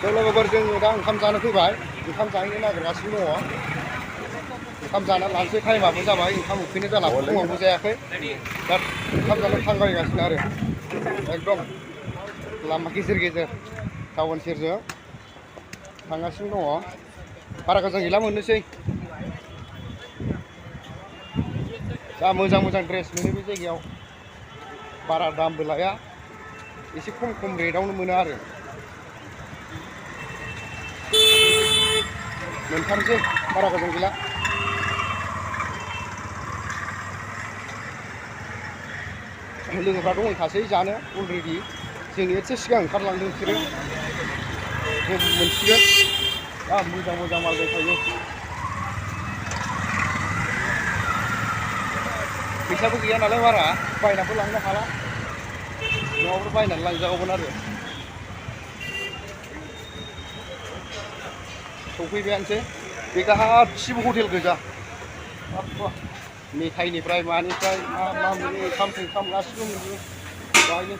लोगोफोर जों दा ओंखाम जानो फैबाय ओंखाम जाहैनो नागिरगासिनो दङ ओंखाम जाना लानोसै टाइमाबो जाबाय ओंखाम उखैनो जाला फुङावबो जायाखै दा ओंखाम जानो थांगायगासिनो आरो एकदम लामा गेजेर गेजेर टाउन सेरजों थांगासिनो दङ बारा गोजान गैला मोननोसै जा मोजां मोजां ड्रेस मोनो बे जायगायाव बारा दामबो लाया एसे खम रेटआवनो मोनो आरो मोनथारसै बारा गोजान गैला लोगोफ्रा दंहैखासै जानो अलरेडि जोंनि एसे सिगां ओंखारलांदों बिसोरो मोनसिगोन मोजां मोजां माल दंखायो फैसाबो गैया नालाय बारा बायनाबो लांनो हाला नङाब्ला बायनानै लांजागौमोन आरो सफैबायानोसै बे गासिबो हटेल गोजा मेथाइनिफ्राय मानिफ्राय मा मोनो ओंखाम गासिबो मोनो जायो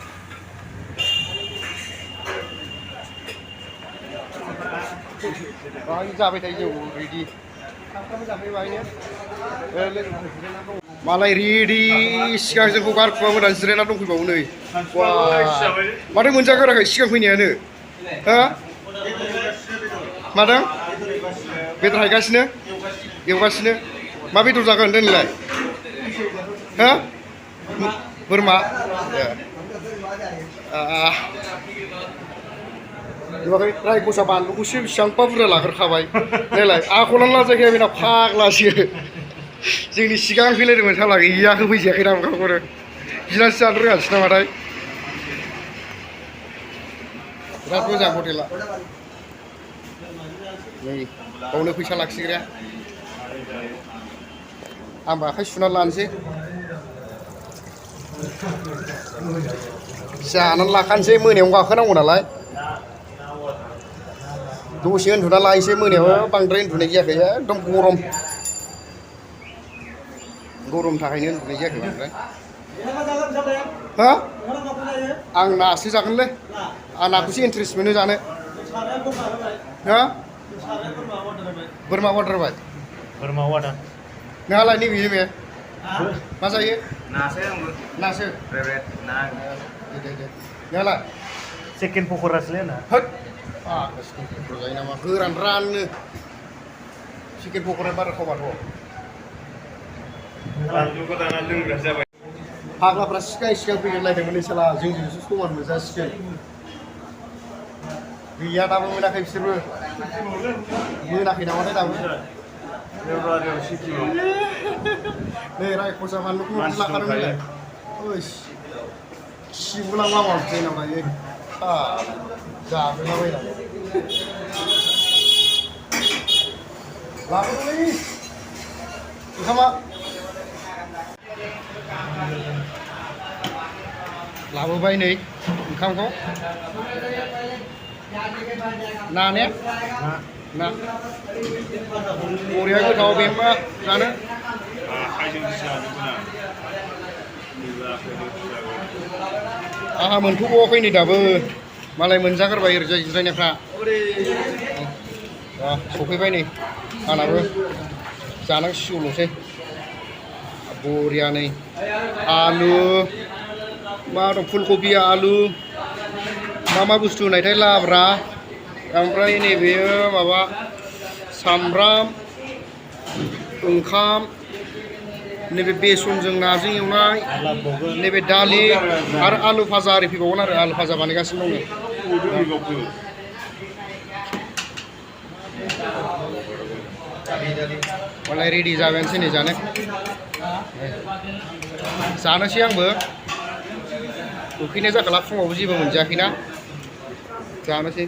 बाहाय जाबाय थायो जों रेडि सानफ्रामबो जाफैयो बाहायनो मालाय रेडि सिगां जोंखौ गारखुमाबोनानै जिरायना दंफैबावो नै माथो मोनजागाराखै सिगां फैनायानो हा मादों बेदर हायगासिनो एवगासिनो मा बेदर जागोन दोनलाय हा बोरमा नुवाखै रायखसा बानलुखौसो बेसेबांबा बुरजा लाग्रोखाबाय नायलाय आखलानो लाजाखाया बेना फाग्लासो जोंनि सिगां फैलायदोंमोन साला गैया होफैजायाखै ना ओंखामखौनो बिनासो जानो रोङासै नामाथाय बिराद मोजां हटेला नै बावनो फैसा लाखिग्राया आंबो आखाइ सुनानै लानोसै जानानै लाखानोसै मोनायाव गाखोनांगौ नालाय दसे उन्दुना लायनोसै मोनायाव बांद्राय उन्दुनाय जायाखै एकदम गरमनि थाखायनो उन्दुनाय जायाखै बांद्राय हा आं नासो जागोनलै आं नाखौसो इन्ट्रेस्ट मोनो जानो हा बोरमा अर्डार होबाय बोरमा अर्डार नोंहालाय नैबे बे मा जायो नासो दे नोंहालाय चिकेन पक'रासोलै ना होद चिकेन पक'रा जायो नामा गोरान राननो चिकेन पक'रा बारा थावाथ' फाग्लाफ्रा सिगां फैलायदोंमोन नै साला जोंजोंसो समान मोनजासिगोन गैया दाबो मोनाखै बिसोरबो मोनाखै नामाथाय दाबो नै रायखसा बानलुखौ लाखादों नोंलाय खिबुलां लामासै नामा इयो जाबोलाबायनानै लाबोदोंलै ओंखामा लाबोबाय नै ओंखामखौ ना ने ना बरिया गोथाव बेनोबा जानो आंहा मोनथ'बावाखै नै दाबो मालाय मोनजागोरबाय ओरैजाय जिरायनायफ्रा सफैबाय नै आंनाबो जानांसिगौल'सै बरिया नै आलु मा दं फुलकबि आलु मा बुस्थु होनायथाय लाब्रा ओमफ्राय नैबेयो माबा सामब्राम ओंखाम नैबे बेसनजों नाजों एवनाय नैबे दालि आरो आलु भाजा आरि फैबावगोन आरो आलु भाजा बानायगासिनो दं मालाय रेडि जाबायानोसै नै जानोसै आंबो उखैनाय जाखाला फुङावबो जेबो मोनजायाखैना जानोसै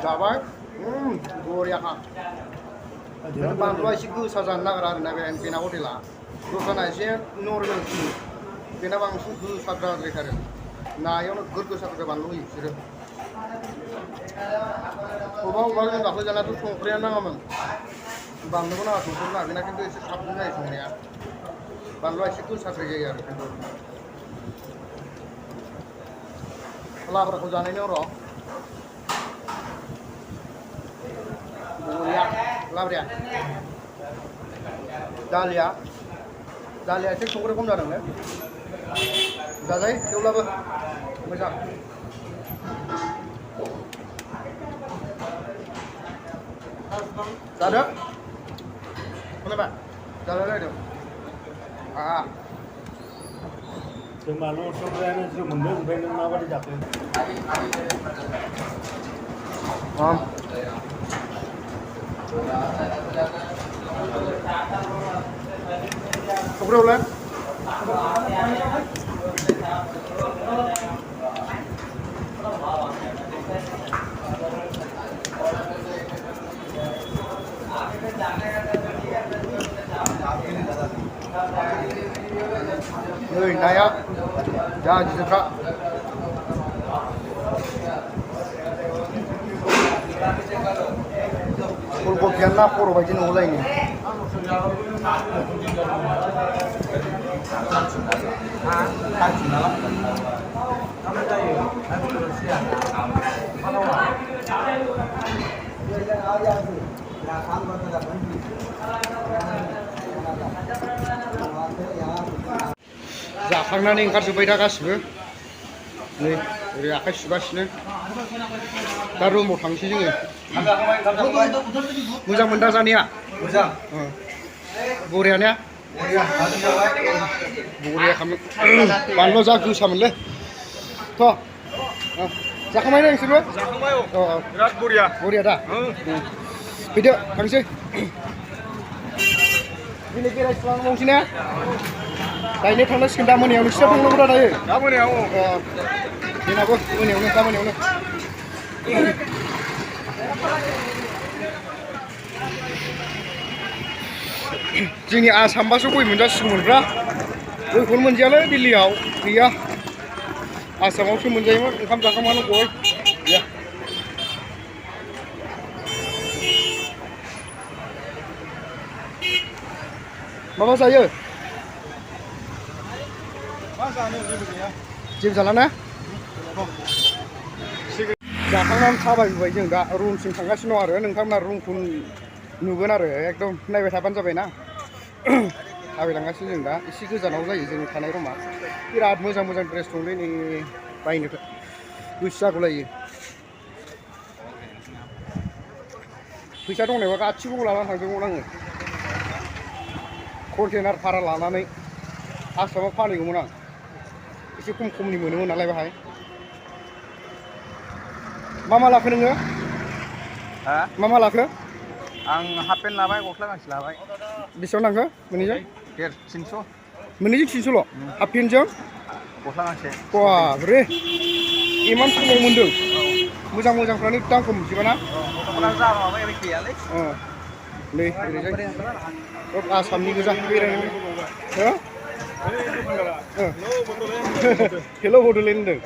जाबाय बरियाखा बानलुआ एसे गोसा जानो नागिरा आरोना बेना हटेला दस्राना एसे नर्मेल बेना बांसिन गोसाद्रायथारो नायावनो गोसा बानलु होयो बिसोरो अबेबा जों दाख्लै जानायाथ' संख्रियानो नाङामोन बानलुखौ नाङा संख्रि नाङा बेना खिन्थु एसे साबसिन जायो संनाया बानलुआ एसे गोसाद्राय जायो आरो खिन्थु लाब्राखौ जानायनि र' बरिया लाब्राया दालिया एसे संख्रि खम जादोंनो जाजायो थेवब्लाबो मोजां जादो खोनाबाय जालायलायदों जों मानो अरस'ग्रायानो जों मोनदों ओमफ्राय नों माबायदि जाखो संख्रियावलाय नै नाया जा गिदिरखा फुलकबिया ना खर' बायदि नुलायनो जाखांनानै ओंखारजोब्बाय दा गासिबो नै ओरै आखाइ सुगासिनो दा रुमाव थांसै जोङो मोजां मोनदा जानाया मोजां बरियाना बरिया खालामो बानलु जा गोसामोनलै थ' जाखांबाय ना नोंसोरबो जाखांबाय औ बिराद बरिया बरिया दा फैदो थांसै दिनै बेरायस्लांबावसै ना गायनो थांनांसिगोन दा मोनायाव नोंसिना थांनांगौ दा दायो दा मोनायाव जोंनाबो मोनायावनो दा मोनायावनो जोंनि आसामबासो गय मोनजासिगौमोनब्रा गयखौनो मोनजायालै दिल्लीयाव गैया आसामावसो मोनजायोमोन ओंखाम जाखांबानो गय गैया माबा जायो मा जानो जेबो गैया जेबो जाला ना जाखांनानै थाबायबोबाय जों दा रुमसिम थांगासिनो दं आरो नोंथांमोना रुमखौ नुगोन आरो एकदम नायबाय थाबानो जाबाय ना थाबायलांगासिनो जों दा एसे गोजानाव जायो जोंनि थानाय रुमा बिराद मोजां मोजां ड्रेस दंलै नै बायनो गोसो जागौलायो फैसा दंनायबा गासिखौबो लानानै थांदोंमोन आङो कन्टेनार भारा लानानै आसामाव फानहैगौमोन आं एसे खमनि मोनोमोन नालाय बाहाय मा लाखो नोङो मा लाखो आं हाफ पेन्ट लाबाय गस्ला गांसे लाबाय बेसेबां लांखो मोननैजों 300 मोननैजों 300ल' हाफ पेन्टजों गस्ला गांसे बाब्रे इमान खमाव मोन्दों मोजां मोजांफ्रानो दाम खम मिथिबा ना गथ'फोरा जा माबा ओरै गैयालै नै ओरैजाय सब आसामनि गोजा बेरायनो हो हेल' बड'लेण्ड होनदों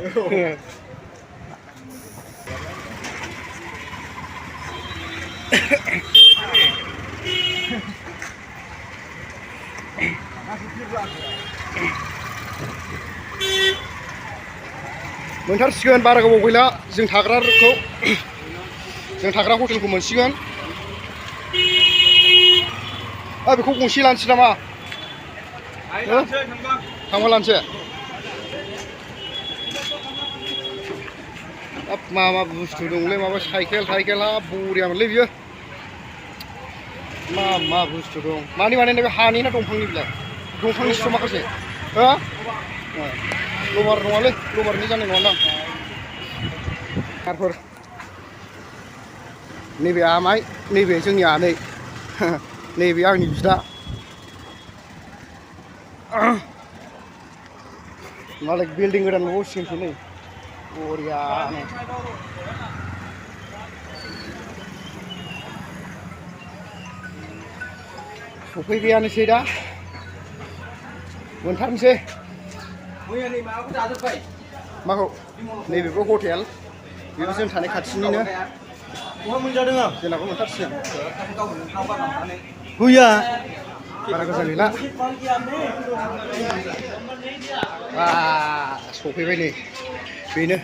मोनथारसिगोन बारा गोबाव गैला जों थाग्रा हटेलखौ मोनसिगोन बेखौ गंसे लानोसै नामा थांबा लानोसै मा बुस्थु दंलै माबा साइकेल हाब बरियामोनलै बियो मा बुस्थु दं मानि बानायनाय बे हानि ना दंफांनि बिलाइ दंफांनिसो माखासे हो लबार नङालै लबारनि जानाय नङादां कारफोर नैबे आमाइ नैबे जोंनि आनै नैबे आंनि बिदा मालाय बिल्डिं गोदान लुबावसिगोनसो नै बरियानो सफैबायानोसै दा मोनथारनोसै मैयानि माबाखौ जाजोब्बाय माखौ नैबेबो हटेल बेबो जों थानाय खाथिनिनो बहा मोनजादों आं जोंनाबो मोनथारसिगोन गैया बारा गोजान गैला सफैबाय नै बेनो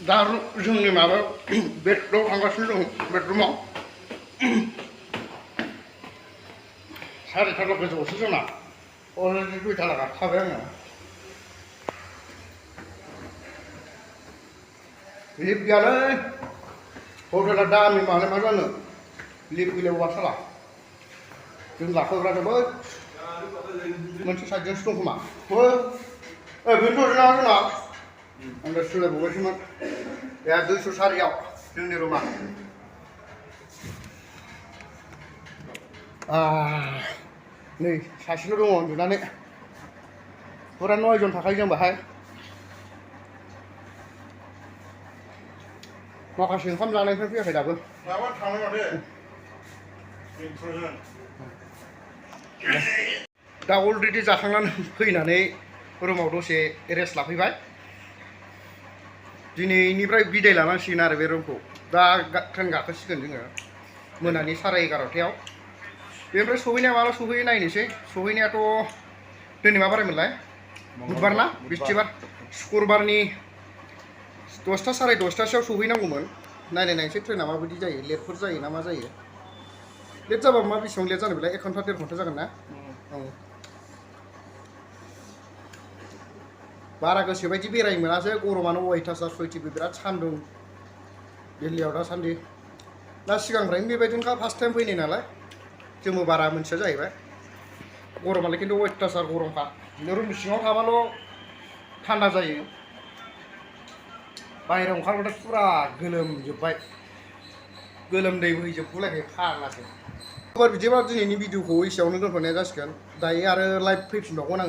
दा जोंनि माबायाव बेडरुमाव थांगासिनो दं बेडरुमाव 4:30 गोजौआवसो जोंना अलरेडि 2:00 गाखोखाबाय आङो लिफ्ट गैयालै हटेला दामि मालाय मा जानो लिफ्ट गैलाया साला जों गाखोग्रा जोबोद मोनसे साइडजोंसो दं खोमा बेनोथ' जोंना आं दा सोलायबावगासिनोमोन 204 जोंनि रुमा नै सासेल' दङ उन्दुनानै फुरा 9 जन थाखायो जों बाहाय माखासे ओंखाम जानायफोर फैयाखै दाबो माबा थांबाय माथो इन्ट्र'जन दा अलरेडि जाखांनानै फैनानै रुमाव दसे रेस्ट लाफैबाय दिनैनिफ्राय बिदाय लानांसिगोन आरो बे रुमखौ दा ट्रेन गाखोसिगोन जोङो मोनानि 11:30 बेनिफ्राय सहैनाया माला सहैयो नायनोसै सहैनायाथ' दिनै मा बारायमोनलाय बुधबार ना बिस्थिबार शुक्रबारनि 10टा 10:30सोआव सहैनांगौमोन नायनोसै ट्रेना माबायदि जायो लेटफोर जायो ना मा जायो लेट जाबा मा बेसेबां लेट जानो बेलाय 1 घन्टा 1.5 घन्टा जागोन ना बारा गोसोबायदि बेरायनो मोनासै गरमानो अयथासार सयथिबो बिराद सान्दुं दिल्लीयाव दासान्दि दा सिगांनिफ्रायनो बेबायदिनोखा फार्स्ट टाइम फैनाय नालाय जोंबो बारा मोनथिया जाहैबाय गरमालाय खिन्थु अयथासार गरमखा रुम सिङाव थाबाल' थान्दा जायो बाहेरायाव ओंखारबाथाय फुरा गोलोमजोब्बाय गोलोमदै बोहैजोबगुलायखायो फाग्लासो बिदिबा दिनैनि भिडिअखौ एसेयावनो दोनथ'नाय जासिगोन दायो आरो लाइभ फैफिनबावगोन आङो